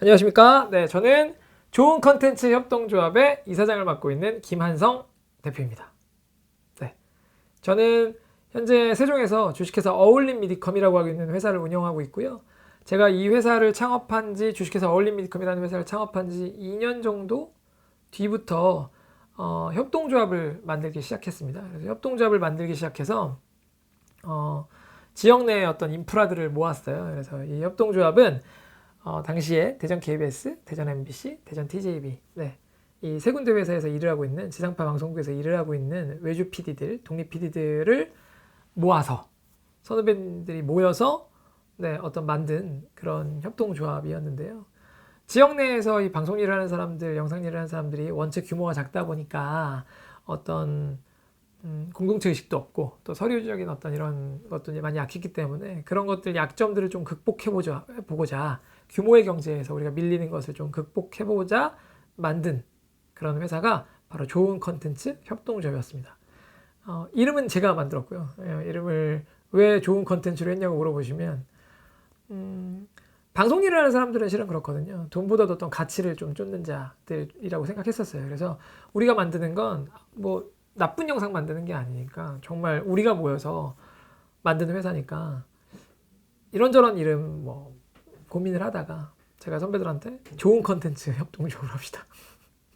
안녕하십니까? 네, 저는 좋은 컨텐츠 협동조합의 이사장을 맡고 있는 김한성 대표입니다. 네, 저는 현재 세종에서 주식회사 어울림 미디컴이라고 하고 있는 회사를 운영하고 있고요. 제가 이 회사를 창업한 지, 주식회사 어울림 미디컴이라는 회사를 창업한 지 2년 정도 뒤부터 협동조합을 만들기 시작했습니다. 그래서 협동조합을 만들기 시작해서 지역 내의 어떤 인프라들을 모았어요. 그래서 이 협동조합은 당시에 대전 KBS, 대전 MBC, 대전 TJB, 네, 이 세 군데 회사에서 일을 하고 있는 지상파 방송국에서 일을 하고 있는 외주 PD들, 독립 PD들을 모아서 선후배들이 모여서 네, 어떤 만든 그런 협동조합이었는데요. 지역 내에서 이 방송 일을 하는 사람들, 영상 일을 하는 사람들이 원체 규모가 작다 보니까 어떤 공동체 의식도 없고 또 서류적인 어떤 이런 것도 많이 약했기 때문에 그런 것들 약점들을 좀 보고자 규모의 경제에서 우리가 밀리는 것을 좀 극복해보자 만든 그런 회사가 바로 좋은 컨텐츠 협동조합이었습니다. 이름은 제가 만들었고요. 이름을 왜 좋은 컨텐츠로 했냐고 물어보시면 방송 일을 하는 사람들은 실은 그렇거든요. 돈보다도 어떤 가치를 좀 쫓는 자들이라고 생각했었어요. 그래서 우리가 만드는 건 뭐 나쁜 영상 만드는 게 아니니까 정말 우리가 모여서 만드는 회사니까 이런저런 이름 뭐 고민을 하다가 제가 선배들한테 좋은 컨텐츠 협동조합을 합시다.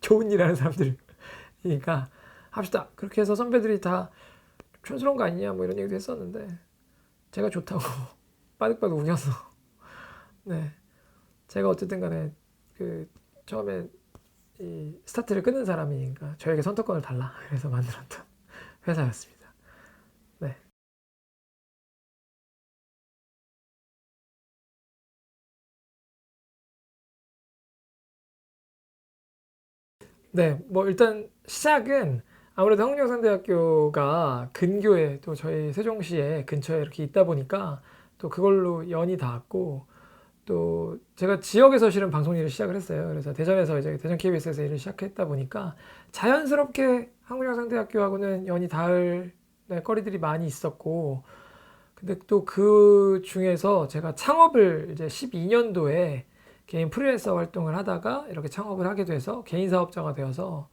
좋은 일 하는 사람들이니까 합시다. 그렇게 해서 선배들이 다 촌스러운 거 아니냐 뭐 이런 얘기도 했었는데 제가 좋다고 빠득빠득 우겨서 네, 제가 어쨌든 간에 그 처음에 이 스타트를 끊는 사람이니까 저에게 선택권을 달라 그래서 만들었던 회사였습니다. 네. 네, 뭐 일단 시작은 아무래도 한국영상대학교가 근교에 또 저희 세종시에 근처에 이렇게 있다 보니까 또 그걸로 연이 닿았고 또 제가 지역에서 실은 방송 일을 시작을 했어요. 그래서 대전에서 이제 대전 KBS에서 일을 시작했다 보니까 자연스럽게 한국영상대학교하고는 연이 닿을 네, 거리들이 많이 있었고 근데 또 그 중에서 제가 창업을 이제 12년도에 개인 프리랜서 활동을 하다가 이렇게 창업을 하게 돼서 개인 사업자가 되어서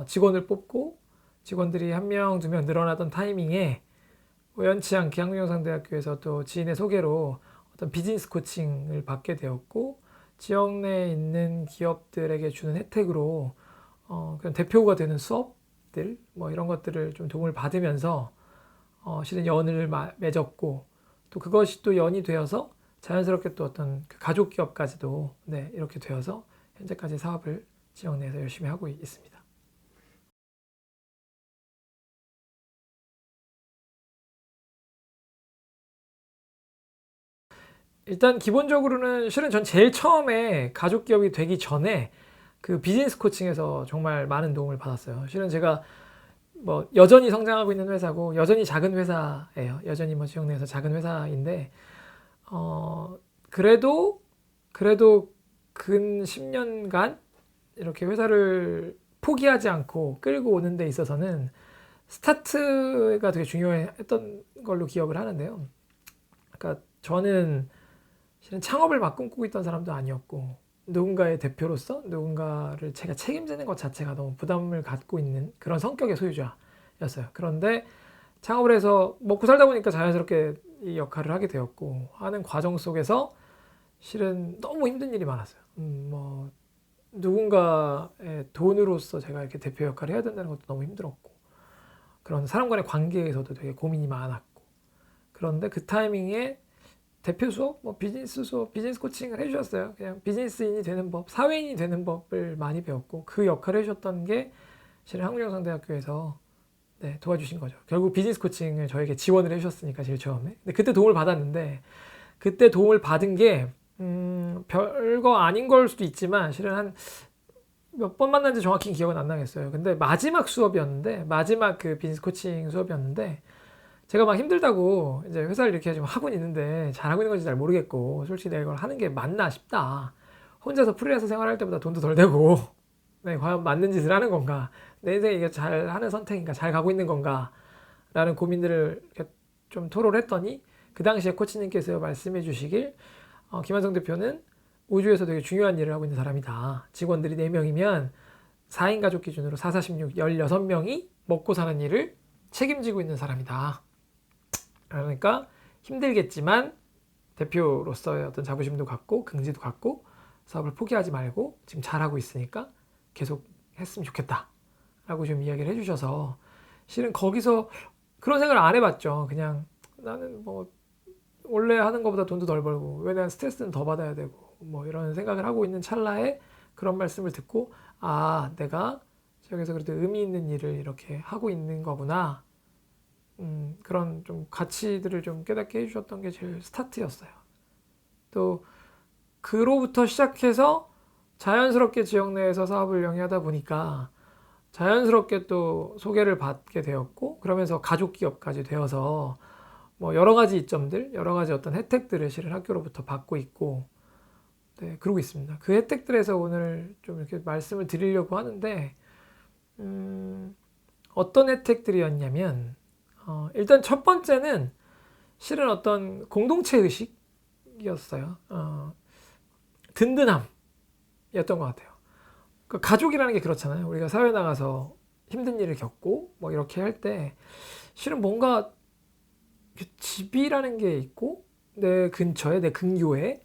직원을 뽑고 직원들이 한 명, 두 명 늘어나던 타이밍에 우연치 않게 한국영상대학교에서 또 지인의 소개로 어떤 비즈니스 코칭을 받게 되었고 지역 내에 있는 기업들에게 주는 혜택으로 그런 대표가 되는 수업들 뭐 이런 것들을 좀 도움을 받으면서 실은 연을 맺었고 또 그것이 또 연이 되어서 자연스럽게 또 어떤 그 가족 기업까지도 네, 이렇게 되어서 현재까지 사업을 지역 내에서 열심히 하고 있습니다. 일단 기본적으로는 실은 전 제일 처음에 가족 기업이 되기 전에 그 비즈니스 코칭에서 정말 많은 도움을 받았어요. 실은 제가 뭐 여전히 성장하고 있는 회사고 여전히 작은 회사예요. 여전히 뭐 지역 내에서 작은 회사인데 어 그래도 그래도 근 10년간 이렇게 회사를 포기하지 않고 끌고 오는 데 있어서는 스타트가 되게 중요했던 걸로 기억을 하는데요. 그러니까 저는 실은 창업을 막 꿈꾸고 있던 사람도 아니었고 누군가의 대표로서 누군가를 제가 책임지는 것 자체가 너무 부담을 갖고 있는 그런 성격의 소유자였어요. 그런데 창업을 해서 먹고 살다 보니까 자연스럽게 이 역할을 하게 되었고 하는 과정 속에서 실은 너무 힘든 일이 많았어요. 뭐 누군가의 돈으로서 제가 이렇게 대표 역할을 해야 된다는 것도 너무 힘들었고 그런 사람 간의 관계에서도 되게 고민이 많았고 그런데 그 타이밍에 대표 수업, 뭐 비즈니스 수업, 비즈니스 코칭을 해주셨어요. 그냥 비즈니스인이 되는 법, 사회인이 되는 법을 많이 배웠고 그 역할을 해주셨던 게 실은 한국영상대학교에서 네, 도와주신 거죠. 결국 비즈니스 코칭을 저에게 지원을 해주셨으니까 제일 처음에. 근데 그때 도움을 받았는데 그때 도움을 받은 게 별거 아닌 걸 수도 있지만 실은 한 몇 번 만났는지 정확히 기억은 안 나겠어요. 근데 마지막 수업이었는데 마지막 그 비즈니스 코칭 수업이었는데 제가 막 힘들다고 이제 회사를 이렇게 좀 하고 있는데 잘하고 있는 건지 잘 모르겠고 솔직히 내가 이걸 하는 게 맞나 싶다. 혼자서 프리랜서 생활할 때보다 돈도 덜 되고 네, 과연 맞는 짓을 하는 건가? 내 인생에 이게 잘 하는 선택인가? 잘 가고 있는 건가? 라는 고민들을 이렇게 좀 토로를 했더니 그 당시에 코치님께서 말씀해 주시길 김한성 대표는 우주에서 되게 중요한 일을 하고 있는 사람이다. 직원들이 4명이면 4인 가족 기준으로 4, 4, 16, 16명이 먹고 사는 일을 책임지고 있는 사람이다. 그러니까 힘들겠지만 대표로서의 어떤 자부심도 갖고 긍지도 갖고 사업을 포기하지 말고 지금 잘하고 있으니까 계속 했으면 좋겠다 라고 좀 이야기를 해주셔서 실은 거기서 그런 생각을 안 해봤죠. 그냥 나는 뭐 원래 하는 것보다 돈도 덜 벌고 왜 내가 스트레스는 더 받아야 되고 뭐 이런 생각을 하고 있는 찰나에 그런 말씀을 듣고 아 내가 저기서 그래도 의미 있는 일을 이렇게 하고 있는 거구나. 그런 좀 가치들을 좀 깨닫게 해주셨던 게 제일 스타트였어요. 또 그로부터 시작해서 자연스럽게 지역 내에서 사업을 영위하다 보니까 자연스럽게 또 소개를 받게 되었고 그러면서 가족 기업까지 되어서 뭐 여러 가지 이점들, 여러 가지 어떤 혜택들을 실은 학교로부터 받고 있고 네, 그러고 있습니다. 그 혜택들에서 오늘 좀 이렇게 말씀을 드리려고 하는데 어떤 혜택들이었냐면 일단 첫 번째는 실은 어떤 공동체 의식이었어요. 든든함이었던 것 같아요. 그 가족이라는 게 그렇잖아요. 우리가 사회 나가서 힘든 일을 겪고 뭐 이렇게 할 때 실은 뭔가 집이라는 게 있고 내 근처에 내 근교에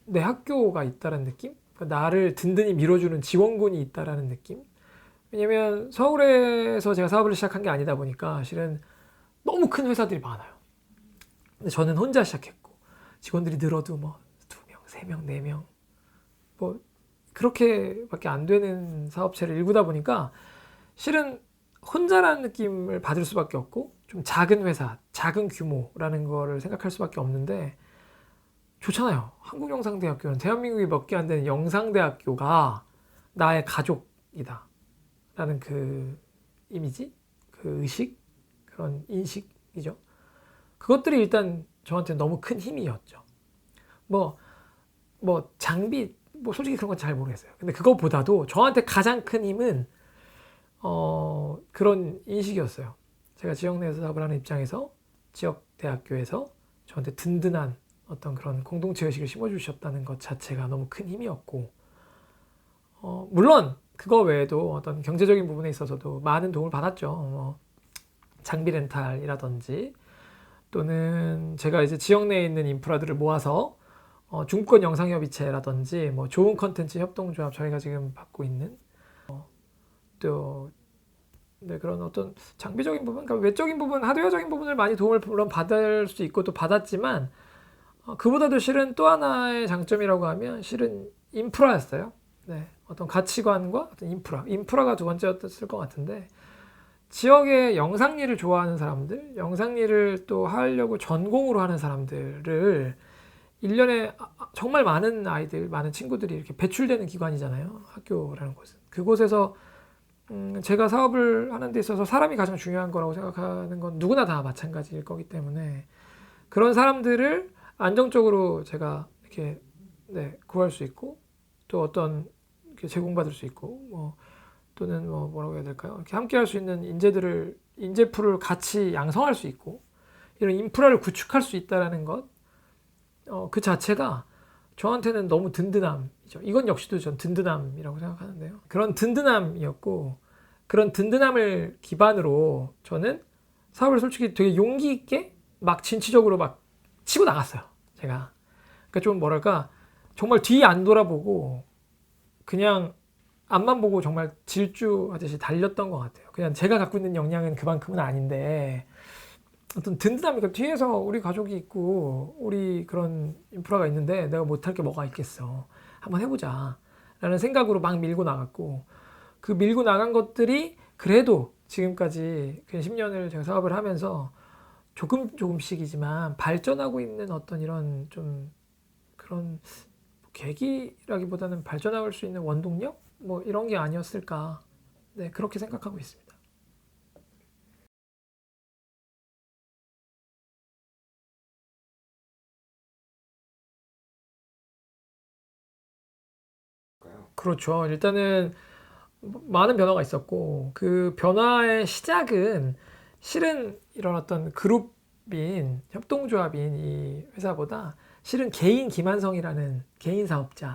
내 학교가 있다는 느낌? 그러니까 나를 든든히 밀어주는 지원군이 있다라는 느낌? 왜냐면 서울에서 제가 사업을 시작한 게 아니다 보니까 실은 너무 큰 회사들이 많아요. 근데 저는 혼자 시작했고 직원들이 늘어도 뭐 2명, 3명, 4명 뭐 그렇게밖에 안 되는 사업체를 일구다 보니까 실은 혼자라는 느낌을 받을 수밖에 없고 좀 작은 회사, 작은 규모라는 거를 생각할 수밖에 없는데 좋잖아요. 한국영상대학교는 대한민국에 몇 개 안 되는 영상대학교가 나의 가족이다 라는 그 이미지, 그 의식, 그런 인식이죠. 그것들이 일단 저한테 너무 큰 힘이었죠. 뭐 장비, 뭐 솔직히 그런 건 잘 모르겠어요. 근데 그것보다도 저한테 가장 큰 힘은 그런 인식이었어요. 제가 지역 내에서 사업을 하는 입장에서 지역 대학교에서 저한테 든든한 어떤 그런 공동체 의식을 심어주셨다는 것 자체가 너무 큰 힘이었고 물론 그거 외에도 어떤 경제적인 부분에 있어서도 많은 도움을 받았죠. 장비 렌탈이라든지 또는 제가 이제 지역 내에 있는 인프라들을 모아서 중부권 영상협의체라든지 뭐 좋은 컨텐츠 협동조합 저희가 지금 받고 있는 또 네, 그런 어떤 장비적인 부분, 그러니까 외적인 부분, 하드웨어적인 부분을 많이 도움을 물론 받을 수 있고 또 받았지만 그보다도 실은 또 하나의 장점이라고 하면 실은 인프라였어요. 네, 어떤 가치관과 어떤 인프라가 두 번째였을 것 같은데 지역의 영상일을 좋아하는 사람들, 영상일을 또 하려고 전공으로 하는 사람들을 1년에 정말 많은 아이들, 많은 친구들이 이렇게 배출되는 기관이잖아요. 학교라는 곳은. 그곳에서 제가 사업을 하는 데 있어서 사람이 가장 중요한 거라고 생각하는 건 누구나 다 마찬가지일 거기 때문에 그런 사람들을 안정적으로 제가 이렇게 네, 구할 수 있고 또 어떤 이렇게 제공받을 수 있고 뭐 또는 뭐 뭐라고 해야 될까요? 이렇게 함께 할 수 있는 인재풀을 같이 양성할 수 있고 이런 인프라를 구축할 수 있다라는 것 그 자체가 저한테는 너무 든든함이죠. 이건 역시도 전 든든함이라고 생각하는데요. 그런 든든함이었고 그런 든든함을 기반으로 저는 사업을 솔직히 되게 용기 있게 막 진취적으로 막 치고 나갔어요. 제가. 그러니까 좀 뭐랄까 정말 뒤 안 돌아보고 그냥 앞만 보고 정말 질주하듯이 달렸던 것 같아요. 그냥 제가 갖고 있는 역량은 그만큼은 아닌데 어떤 든든함이니까 뒤에서 우리 가족이 있고 우리 그런 인프라가 있는데 내가 못할 게 뭐가 있겠어. 한번 해보자 라는 생각으로 막 밀고 나갔고 그 밀고 나간 것들이 그래도 지금까지 10년을 제가 사업을 하면서 조금씩이지만 발전하고 있는 어떤 이런 좀 그런 계기라기보다는 발전할 수 있는 원동력? 뭐 이런 게 아니었을까. 네, 그렇게 생각하고 있습니다. 그렇죠. 일단은 많은 변화가 있었고 그 변화의 시작은 실은 이런 어떤 그룹인 협동조합인 이 회사보다 실은 개인 김한성이라는 개인 사업자에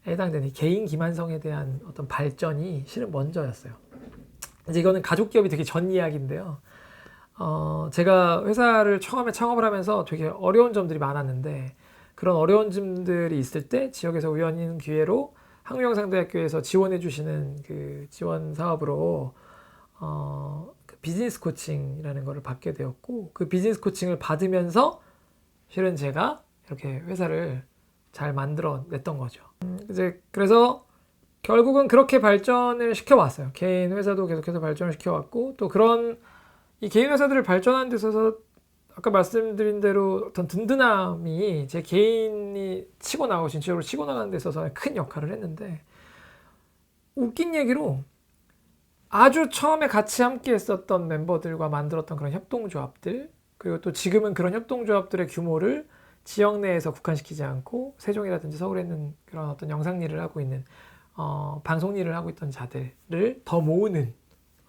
해당되는 개인 김한성에 대한 어떤 발전이 실은 먼저였어요. 이제 이거는 가족 기업이 되기 전 이야기인데요. 제가 회사를 처음에 창업을 하면서 되게 어려운 점들이 많았는데 그런 어려운 점들이 있을 때 지역에서 우연히 기회로 한국영상대학교에서 지원해 주시는 그 지원 사업으로 그 비즈니스 코칭이라는 거를 받게 되었고 그 비즈니스 코칭을 받으면서 실은 제가 이렇게 회사를 잘 만들어냈던 거죠. 이제 그래서 결국은 그렇게 발전을 시켜왔어요. 개인 회사도 계속해서 발전을 시켜왔고 또 그런 이 개인 회사들을 발전하는 데 있어서 아까 말씀드린 대로 어떤 든든함이 제 개인이 치고 나가고 진취적으로 치고 나가는 데 있어서 큰 역할을 했는데 웃긴 얘기로 아주 처음에 같이 함께 했었던 멤버들과 만들었던 그런 협동조합들 그리고 또 지금은 그런 협동조합들의 규모를 지역 내에서 국한시키지 않고 세종이라든지 서울에 있는 그런 어떤 영상 일을 하고 있는 방송 일을 하고 있던 자들을 더 모으는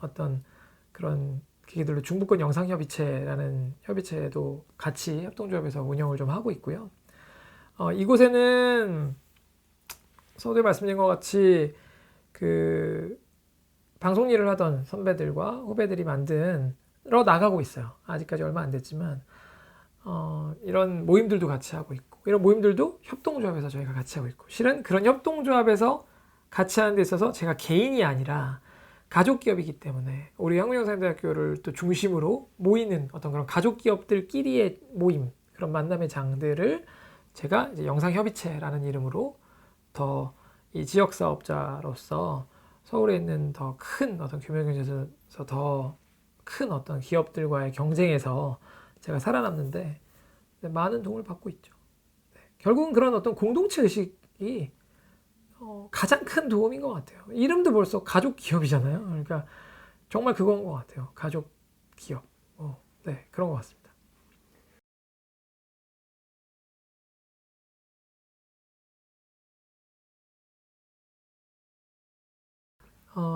어떤 그런 기기들로 중부권 영상협의체라는 협의체도 같이 협동조합에서 운영을 좀 하고 있고요. 이곳에는 서두에 말씀드린 것 같이 그 방송 일을 하던 선배들과 후배들이 만들어 나가고 있어요. 아직까지 얼마 안 됐지만 이런 모임들도 같이 하고 있고 이런 모임들도 협동조합에서 저희가 같이 하고 있고 실은 그런 협동조합에서 같이 하는 데 있어서 제가 개인이 아니라 가족 기업이기 때문에 우리 한국영상대학교를 또 중심으로 모이는 어떤 그런 가족 기업들끼리의 모임 그런 만남의 장들을 제가 이제 영상협의체라는 이름으로 더 이 지역 사업자로서 서울에 있는 더 큰 어떤 규모 경제에서 더 큰 어떤 기업들과의 경쟁에서 제가 살아남는데 많은 도움을 받고 있죠. 결국은 그런 어떤 공동체 의식이 가장 큰 도움인 것 같아요. 이름도 벌써 가족 기업이잖아요. 그러니까 정말 그건 것 같아요. 가족 기업. 네, 그런 것 같습니다.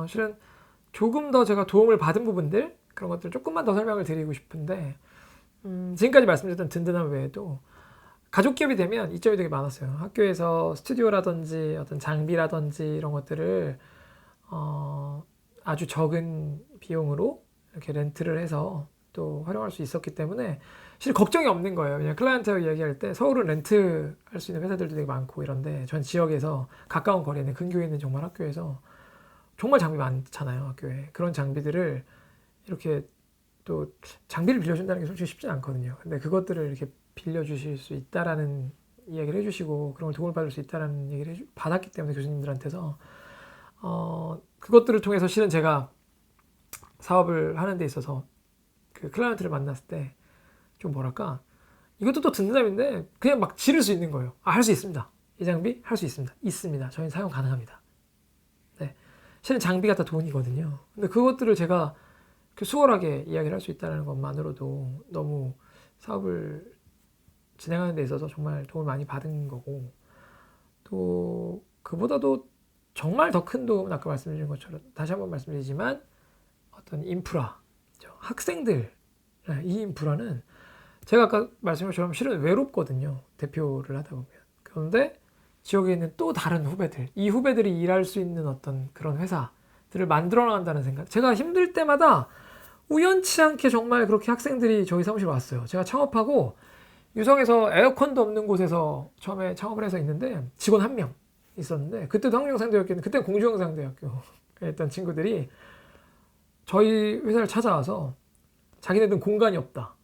실은 조금 더 제가 도움을 받은 부분들 그런 것들 조금만 더 설명을 드리고 싶은데 지금까지 말씀드렸던 든든함 외에도 가족 기업이 되면 이점이 되게 많았어요. 학교에서 스튜디오라든지 어떤 장비라든지 이런 것들을 아주 적은 비용으로 이렇게 렌트를 해서 또 활용할 수 있었기 때문에 사실 걱정이 없는 거예요. 그냥 클라이언트하고 이야기할 때 서울은 렌트 할 수 있는 회사들도 되게 많고 이런데 전 지역에서 가까운 거리에 있는 근교에 있는 정말 학교에서 정말 장비 많잖아요. 학교에. 그런 장비들을 이렇게 또 장비를 빌려준다는 게 솔직히 쉽지 않거든요. 근데 그것들을 이렇게 빌려주실 수 있다라는 이야기를 해주시고 그런 걸 도움을 받을 수 있다라는 얘기를 받았기 때문에 교수님들한테서 그것들을 통해서 실은 제가 사업을 하는 데 있어서 그 클라이언트를 만났을 때 좀 뭐랄까 이것도 또 든든함인데 그냥 막 지를 수 있는 거예요. 할 수 있습니다. 이 장비 할 수 있습니다. 있습니다. 저희는 사용 가능합니다. 네. 실은 장비가 다 돈이거든요. 근데 그것들을 제가 수월하게 이야기를 할 수 있다는 것만으로도 너무 사업을 진행하는 데 있어서 정말 도움을 많이 받은 거고 또 그보다도 정말 더 큰 도움은 아까 말씀드린 것처럼 다시 한번 말씀드리지만 어떤 인프라, 학생들 이 인프라는 제가 아까 말씀드린 것처럼 실은 외롭거든요. 대표를 하다 보면. 그런데 지역에 있는 또 다른 후배들, 이 후배들이 일할 수 있는 어떤 그런 회사들을 만들어 나간다는 생각. 제가 힘들 때마다 우연치 않게 정말 그렇게 학생들이 저희 사무실 왔어요. 제가 창업하고 유성에서 에어컨도 없는 곳에서 처음에 창업을 해서 있는데 직원 한 명 있었는데 그때도 한국영상대학교는 그때 공주영상대학교에 있던 친구들이 저희 회사를 찾아와서 자기네들은 공간이 없다.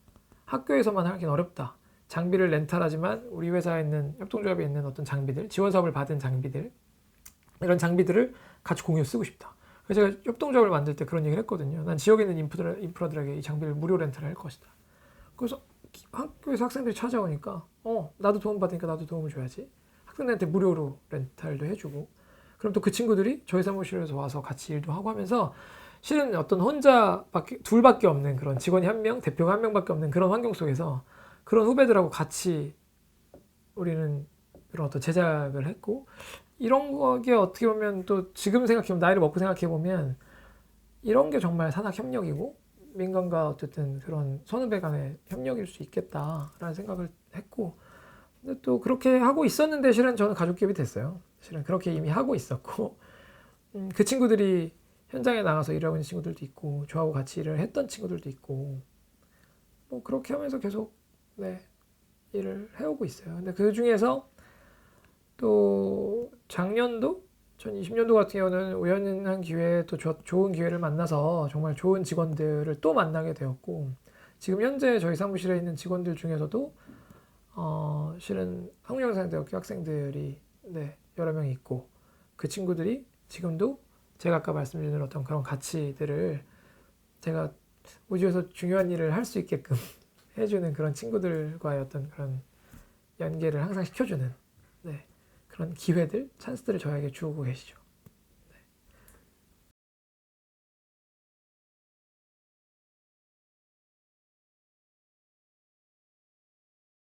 학교에서만 하긴 어렵다. 장비를 렌탈하지만 우리 회사에 있는 협동조합에 있는 어떤 장비들, 지원 사업을 받은 장비들 이런 장비들을 같이 공유 쓰고 싶다. 그래서 제가 협동조합을 만들 때 그런 얘기를 했거든요. 난 지역에 있는 인프라들에게 이 장비를 무료 렌탈을 할 것이다. 그래서 학교에서 학생들이 찾아오니까 나도 도움 받으니까 나도 도움을 줘야지. 학생들한테 무료로 렌탈도 해주고 그럼 또 그 친구들이 저희 사무실에서 와서 같이 일도 하고 하면서 실은 어떤 둘밖에 없는 그런 직원이 한 명, 대표가 한 명밖에 없는 그런 환경 속에서 그런 후배들하고 같이 우리는 그런 어떤 제작을 했고 이런 게 어떻게 보면 또 지금 생각해보면 나이를 먹고 생각해보면 이런 게 정말 산학협력이고 민간과 어쨌든 그런 선후배 간의 협력일 수 있겠다라는 생각을 했고 근데 또 그렇게 하고 있었는데 실은 저는 가족 기업이 됐어요. 실은 그렇게 이미 하고 있었고 그 친구들이 현장에 나가서 일하고 있는 친구들도 있고 저하고 같이 일을 했던 친구들도 있고 뭐 그렇게 하면서 계속 네, 일을 해오고 있어요. 근데 그 중에서 또 작년도 2020년도 같은 경우는 우연한 기회에 또 좋은 기회를 만나서 정말 좋은 직원들을 또 만나게 되었고 지금 현재 저희 사무실에 있는 직원들 중에서도 실은 한국영상대학교 학생들이 네, 여러 명 있고 그 친구들이 지금도 제가 아까 말씀드린 어떤 그런 가치들을 제가 우주에서 중요한 일을 할 수 있게끔 해주는 그런 친구들과의 어떤 그런 연계를 항상 시켜주는 네, 그런 기회들, 찬스들을 저에게 주고 계시죠.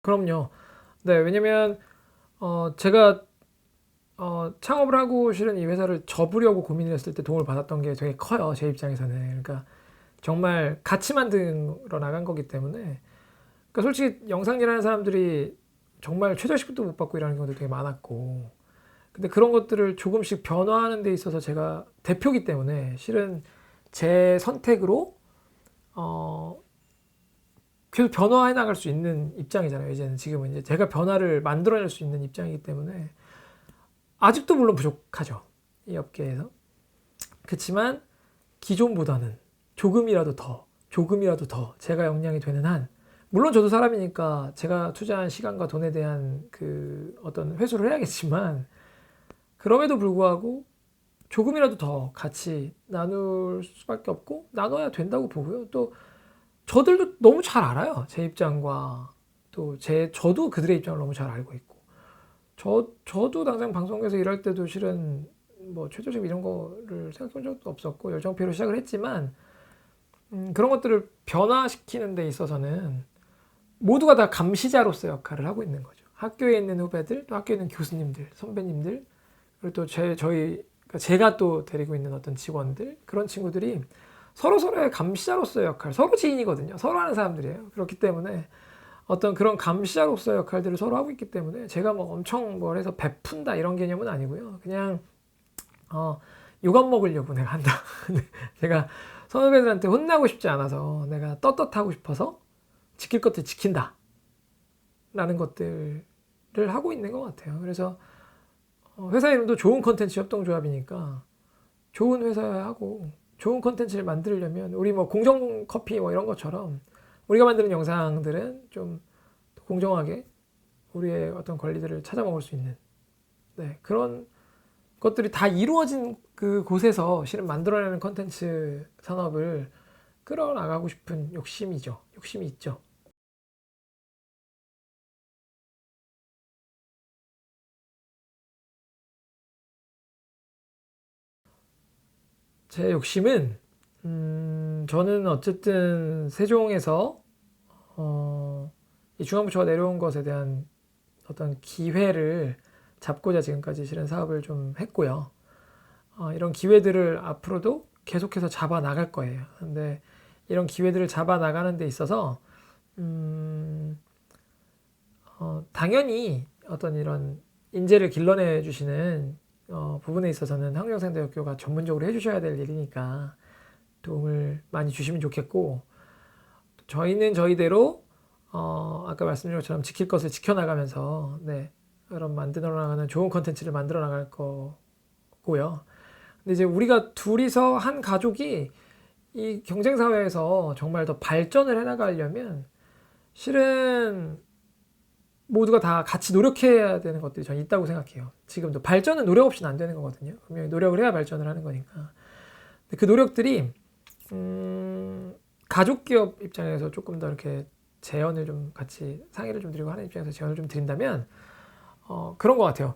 그럼요. 네, 왜냐면 제가 창업을 하고 실은 이 회사를 접으려고 고민을 했을 때 도움을 받았던 게 되게 커요. 제 입장에서는. 그러니까 정말 같이 만들어 나간 거기 때문에. 그러니까 솔직히 영상 일하는 사람들이 정말 최저시급도 못 받고 일하는 경우도 되게 많았고. 근데 그런 것들을 조금씩 변화하는 데 있어서 제가 대표기 때문에 실은 제 선택으로 어, 계속 변화해 나갈 수 있는 입장이잖아요. 이제는 지금은 이제 제가 변화를 만들어낼 수 있는 입장이기 때문에 아직도 물론 부족하죠. 이 업계에서. 그렇지만 기존보다는 조금이라도 더 제가 역량이 되는 한, 물론 저도 사람이니까 제가 투자한 시간과 돈에 대한 그 어떤 회수를 해야겠지만, 그럼에도 불구하고 조금이라도 더 같이 나눌 수밖에 없고, 나눠야 된다고 보고요. 또 저들도 너무 잘 알아요. 제 입장과 또 저도 그들의 입장을 너무 잘 알고 있고. 저도 당장 방송에서 일할 때도 실은 뭐 최저시급 이런 거를 생각해 본 적도 없었고 열정페이로 시작을 했지만 그런 것들을 변화시키는 데 있어서는 모두가 다 감시자로서 역할을 하고 있는 거죠. 학교에 있는 후배들, 또 학교에 있는 교수님들, 선배님들, 그리고 또 그러니까 제가 또 데리고 있는 어떤 직원들, 그런 친구들이 서로의 감시자로서의 역할, 서로 지인이거든요. 서로 하는 사람들이에요. 그렇기 때문에 어떤 그런 감시자로서의 역할들을 서로 하고 있기 때문에 제가 뭐 엄청 뭘 해서 베푼다 이런 개념은 아니고요. 그냥 욕안 먹으려고 내가 한다. 제가 선후배들한테 혼나고 싶지 않아서 내가 떳떳하고 싶어서 지킬 것들 지킨다 라는 것들을 하고 있는 것 같아요. 그래서 회사 이름도 좋은 컨텐츠 협동조합이니까 좋은 회사하고 좋은 컨텐츠를 만들려면 우리 뭐 공정 커피 뭐 이런 것처럼 우리가 만드는 영상들은 좀 공정하게 우리의 어떤 권리들을 찾아 먹을 수 있는 네, 그런 것들이 다 이루어진 그 곳에서 실은 만들어내는 컨텐츠 산업을 끌어나가고 싶은 욕심이죠. 욕심이 있죠. 제 욕심은 저는 어쨌든 세종에서 이 중앙부처가 내려온 것에 대한 어떤 기회를 잡고자 지금까지 실은 사업을 좀 했고요. 이런 기회들을 앞으로도 계속해서 잡아 나갈 거예요. 근데 이런 기회들을 잡아 나가는 데 있어서 당연히 어떤 이런 인재를 길러내 주시는 부분에 있어서는 한국영상대학교가 전문적으로 해주셔야 될 일이니까 도움을 많이 주시면 좋겠고 저희는 저희대로 아까 말씀드린 것처럼 지킬 것을 지켜나가면서 네, 그런 만들어 나가는 좋은 컨텐츠를 만들어 나갈 거고요. 근데 이제 우리가 둘이서 한 가족이 이 경쟁 사회에서 정말 더 발전을 해 나가려면 실은 모두가 다 같이 노력해야 되는 것들이 저는 있다고 생각해요. 지금도 발전은 노력 없이는 안 되는 거거든요. 분명히 노력을 해야 발전을 하는 거니까. 근데 그 노력들이 가족 기업 입장에서 조금 더 이렇게 제언을 좀 같이 상의를 좀 드리고 하는 입장에서 제언을 좀 드린다면 그런 것 같아요.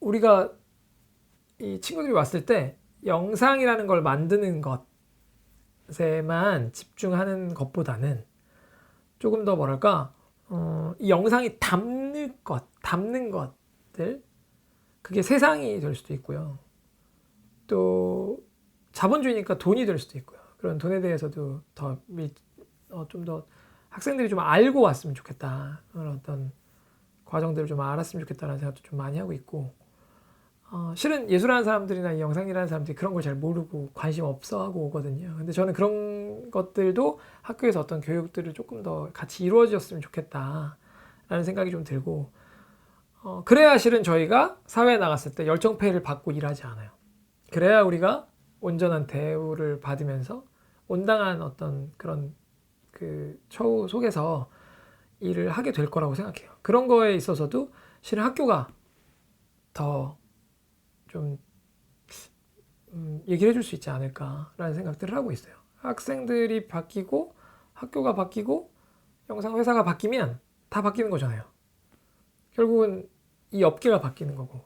우리가 이 친구들이 왔을 때 영상이라는 걸 만드는 것에만 집중하는 것보다는 조금 더 뭐랄까 이 영상이 담는 것들 그게 세상이 될 수도 있고요. 또 자본주의니까 돈이 될 수도 있고요. 그런 돈에 대해서도 좀 더 학생들이 좀 알고 왔으면 좋겠다. 그런 어떤 과정들을 좀 알았으면 좋겠다는 생각도 좀 많이 하고 있고, 실은 예술하는 사람들이나 이 영상일하는 사람들이 그런 걸 잘 모르고 관심 없어 하고 오거든요. 근데 저는 그런 것들도 학교에서 어떤 교육들을 조금 더 같이 이루어졌으면 좋겠다라는 생각이 좀 들고, 그래야 실은 저희가 사회에 나갔을 때 열정페이를 받고 일하지 않아요. 그래야 우리가 온전한 대우를 받으면서 온당한 어떤 그런 그 처우 속에서 일을 하게 될 거라고 생각해요. 그런 거에 있어서도 실은 학교가 더 좀 얘기를 해줄 수 있지 않을까라는 생각들을 하고 있어요. 학생들이 바뀌고 학교가 바뀌고 영상 회사가 바뀌면 다 바뀌는 거잖아요. 결국은 이 업계가 바뀌는 거고.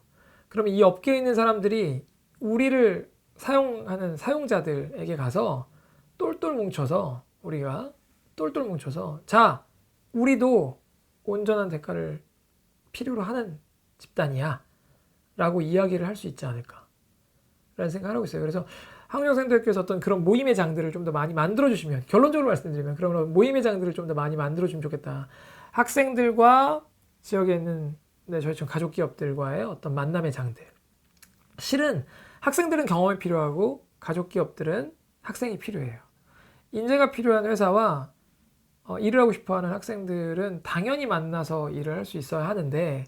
그러면 이 업계에 있는 사람들이 우리를 사용하는 사용자들에게 가서 똘똘 뭉쳐서 우리가 똘똘 뭉쳐서 자, 우리도 온전한 대가를 필요로 하는 집단이야 라고 이야기를 할 수 있지 않을까 라는 생각을 하고 있어요. 그래서 한국영상대학교에서 어떤 그런 모임의 장들을 좀 더 많이 만들어주시면, 결론적으로 말씀드리면 그런 모임의 장들을 좀 더 많이 만들어주면 좋겠다. 학생들과 지역에 있는 저희처럼 가족 기업들과의 어떤 만남의 장들. 실은 학생들은 경험이 필요하고 가족 기업들은 학생이 필요해요. 인재가 필요한 회사와 일을 하고 싶어하는 학생들은 당연히 만나서 일을 할 수 있어야 하는데,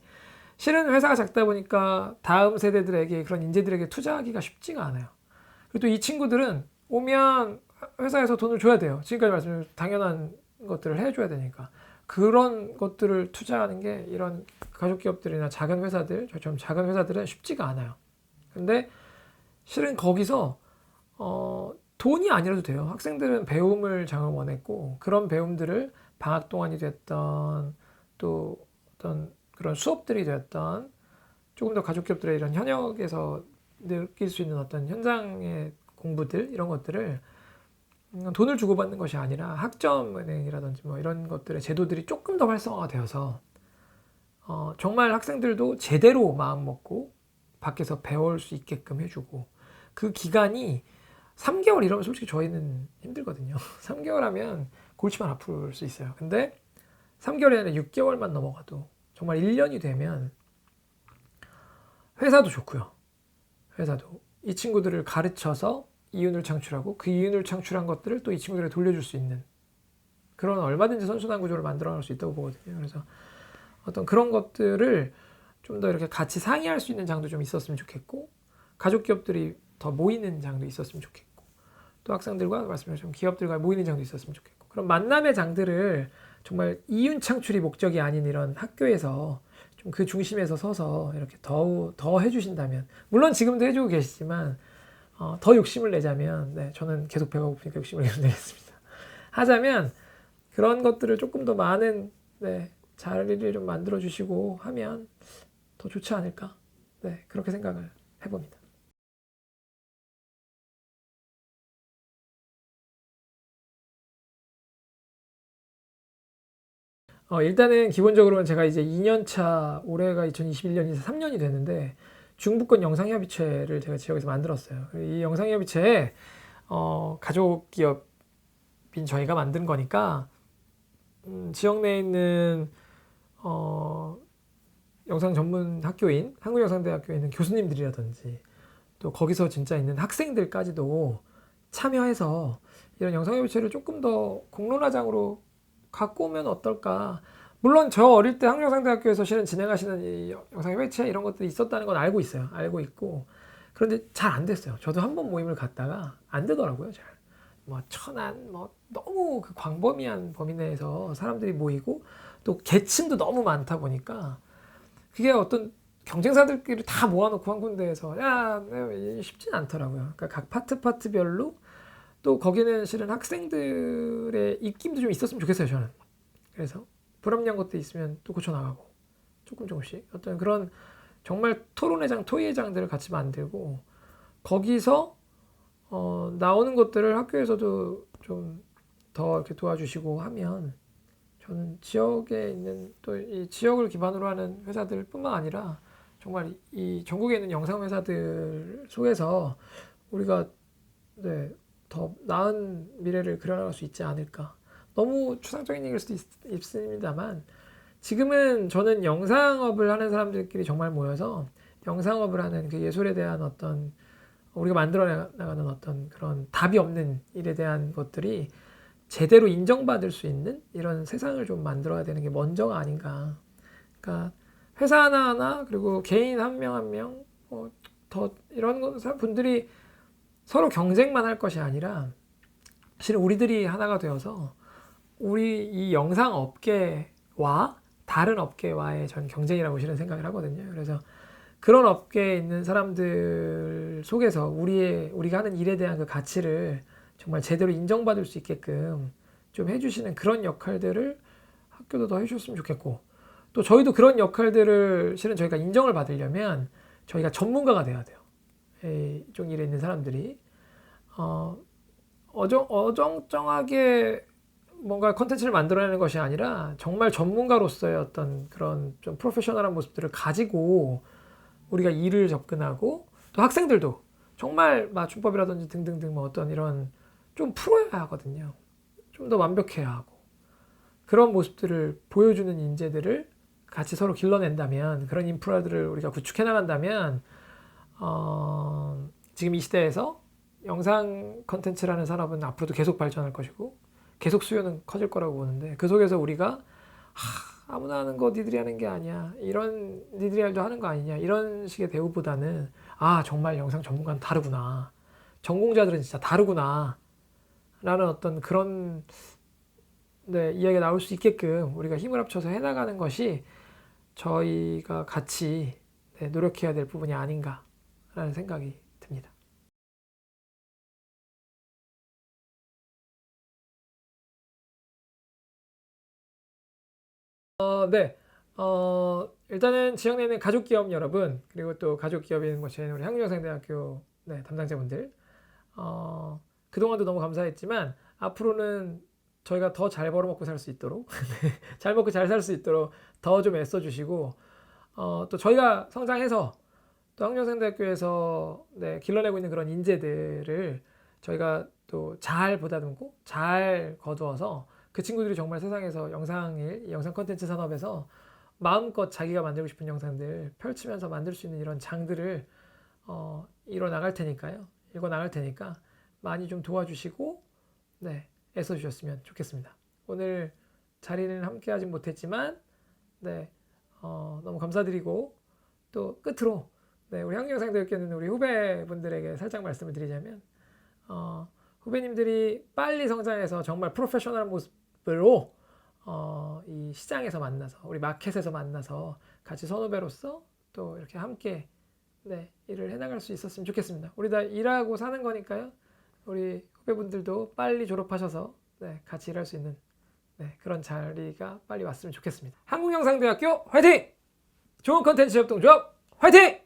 실은 회사가 작다 보니까 다음 세대들에게 그런 인재들에게 투자하기가 쉽지가 않아요. 그리고 또 이 친구들은 오면 회사에서 돈을 줘야 돼요. 지금까지 말씀드린 당연한 것들을 해줘야 되니까. 그런 것들을 투자하는 게 이런 가족기업들이나 작은 회사들, 저처럼 작은 회사들은 쉽지가 않아요. 근데 실은 거기서 돈이 아니라도 돼요. 학생들은 배움을 장을 원했고, 그런 배움들을 방학 동안이 됐던 또 어떤 그런 수업들이 되었던 조금 더 가족기업들의 이런 현역에서 느낄 수 있는 어떤 현장의 공부들, 이런 것들을 돈을 주고받는 것이 아니라 학점은행이라든지 뭐 이런 것들의 제도들이 조금 더 활성화가 되어서 정말 학생들도 제대로 마음 먹고 밖에서 배울 수 있게끔 해주고, 그 기간이 3개월 이러면 솔직히 저희는 힘들거든요. 3개월 하면 골치만 아플 수 있어요. 근데 3개월이 아니라 6개월만 넘어가도, 정말 1년이 되면 회사도 좋고요. 회사도 이 친구들을 가르쳐서 이윤을 창출하고 그 이윤을 창출한 것들을 또 이 친구들에게 돌려줄 수 있는 그런 얼마든지 선순환 구조를 만들어 나갈 수 있다고 보거든요. 그래서 어떤 그런 것들을 좀 더 이렇게 같이 상의할 수 있는 장도 좀 있었으면 좋겠고, 가족 기업들이 더 모이는 장도 있었으면 좋겠고, 또 학생들과 말씀하신 기업들과 모이는 장도 있었으면 좋겠고, 그런 만남의 장들을 정말 이윤 창출이 목적이 아닌 이런 학교에서 좀 그 중심에서 서서 이렇게 더 해주신다면, 물론 지금도 해주고 계시지만 더 욕심을 내자면, 저는 계속 배가 고프니까 욕심을 계속 내겠습니다. 하자면 그런 것들을 조금 더 많은 자리를 좀 만들어 주시고 하면 더 좋지 않을까, 그렇게 생각을 해봅니다. 일단은 기본적으로는 제가 이제 2년차, 올해가 2021년이서 3년이 됐는데 중부권 영상협의체를 제가 지역에서 만들었어요. 이 영상협의체에 가족 기업인 저희가 만든 거니까 지역 내에 있는 영상 전문 학교인 한국영상대학교에 있는 교수님들이라든지 또 거기서 진짜 있는 학생들까지도 참여해서 이런 영상협의체를 조금 더 공론화장으로 갖고 오면 어떨까. 물론 저 어릴 때 한국영상대학교에서 실은 진행하시는 이 영상협의체 이런 것들이 있었다는 건 알고 있어요. 알고 있고. 그런데 잘 안 됐어요. 저도 한 번 모임을 갔다가 안 되더라고요. 잘. 뭐 천안 뭐 너무 그 광범위한 범위 내에서 사람들이 모이고 또 계층도 너무 많다 보니까 그게 어떤 경쟁사들끼리 다 모아놓고 한 군데에서 쉽진 않더라고요. 그러니까 각 파트별로 또 거기는 실은 학생들의 입김도 좀 있었으면 좋겠어요, 저는. 그래서 불합리한 것도 있으면 또 고쳐나가고 조금씩 어떤 그런 정말 토론회장, 토의회장들을 같이 만들고 거기서 나오는 것들을 학교에서도 좀 더 이렇게 도와주시고 하면 저는 지역에 있는 또 이 지역을 기반으로 하는 회사들뿐만 아니라 정말 이 전국에 있는 영상 회사들 속에서 우리가 더 나은 미래를 그려나갈 수 있지 않을까. 너무 추상적인 얘기일 수도 있습니다만 지금은 저는 영상업을 하는 사람들끼리 정말 모여서 영상업을 하는 그 예술에 대한 어떤 우리가 만들어 나가는 어떤 그런 답이 없는 일에 대한 것들이 제대로 인정받을 수 있는 이런 세상을 좀 만들어야 되는 게 먼저가 아닌가. 그러니까 회사 하나하나 그리고 개인 한 명 한 명 더 이런 분들이 서로 경쟁만 할 것이 아니라 실은 우리들이 하나가 되어서 우리 이 영상 업계와 다른 업계와의 전 경쟁이라고 실은 생각을 하거든요. 그래서 그런 업계에 있는 사람들 속에서 우리가 하는 일에 대한 그 가치를 정말 제대로 인정받을 수 있게끔 좀 해주시는 그런 역할들을 학교도 더 해주셨으면 좋겠고, 또 저희도 그런 역할들을 실은 저희가 인정을 받으려면 저희가 전문가가 돼야 돼요. 이쪽 일에 있는 사람들이 어정쩡하게 뭔가 컨텐츠를 만들어내는 것이 아니라 정말 전문가로서의 어떤 그런 좀 프로페셔널한 모습들을 가지고 우리가 일을 접근하고, 또 학생들도 정말 맞춤법이라든지 등등등 뭐 어떤 이런 좀 풀어야 하거든요. 좀 더 완벽해야 하고, 그런 모습들을 보여주는 인재들을 같이 서로 길러낸다면, 그런 인프라들을 우리가 구축해 나간다면 지금 이 시대에서 영상 컨텐츠라는 산업은 앞으로도 계속 발전할 것이고 계속 수요는 커질 거라고 보는데, 그 속에서 우리가 아무나 하는 거 니들이 하는 게 아니야, 이런 니들이 알도 하는 거 아니냐, 이런 식의 대우보다는 정말 영상 전문가는 다르구나, 전공자들은 진짜 다르구나 라는 어떤 그런 이야기가 나올 수 있게끔 우리가 힘을 합쳐서 해나가는 것이 저희가 같이 노력해야 될 부분이 아닌가라는 생각이 듭니다. 네. 일단은 지역 내에 있는 가족 기업 여러분, 그리고 또 가족 기업인 저희 우리 한국영상대학교 담당자분들, 그동안도 너무 감사했지만 앞으로는 저희가 더 잘 벌어먹고 살 수 있도록 잘 먹고 잘 살 수 있도록 더 좀 애써주시고, 또 저희가 성장해서 또 한국영상대학교에서 길러내고 있는 그런 인재들을 저희가 또 잘 보다듬고 잘 거두어서 그 친구들이 정말 세상에서 영상 콘텐츠 산업에서 마음껏 자기가 만들고 싶은 영상들 펼치면서 만들 수 있는 이런 장들을 이뤄 나갈 테니까 많이 좀 도와주시고 애써 주셨으면 좋겠습니다. 오늘 자리는 함께 하진 못했지만 너무 감사드리고, 또 끝으로 우리 한국영상대학교는 우리 후배분들에게 살짝 말씀을 드리자면, 후배님들이 빨리 성장해서 정말 프로페셔널한 모습으로 이 시장에서 만나서, 우리 마켓에서 만나서 같이 선후배로서 또 이렇게 함께 일을 해나갈 수 있었으면 좋겠습니다. 우리 다 일하고 사는 거니까요. 우리 후배분들도 빨리 졸업하셔서 같이 일할 수 있는 그런 자리가 빨리 왔으면 좋겠습니다. 한국영상대학교 화이팅! 좋은 컨텐츠 협동조합 화이팅!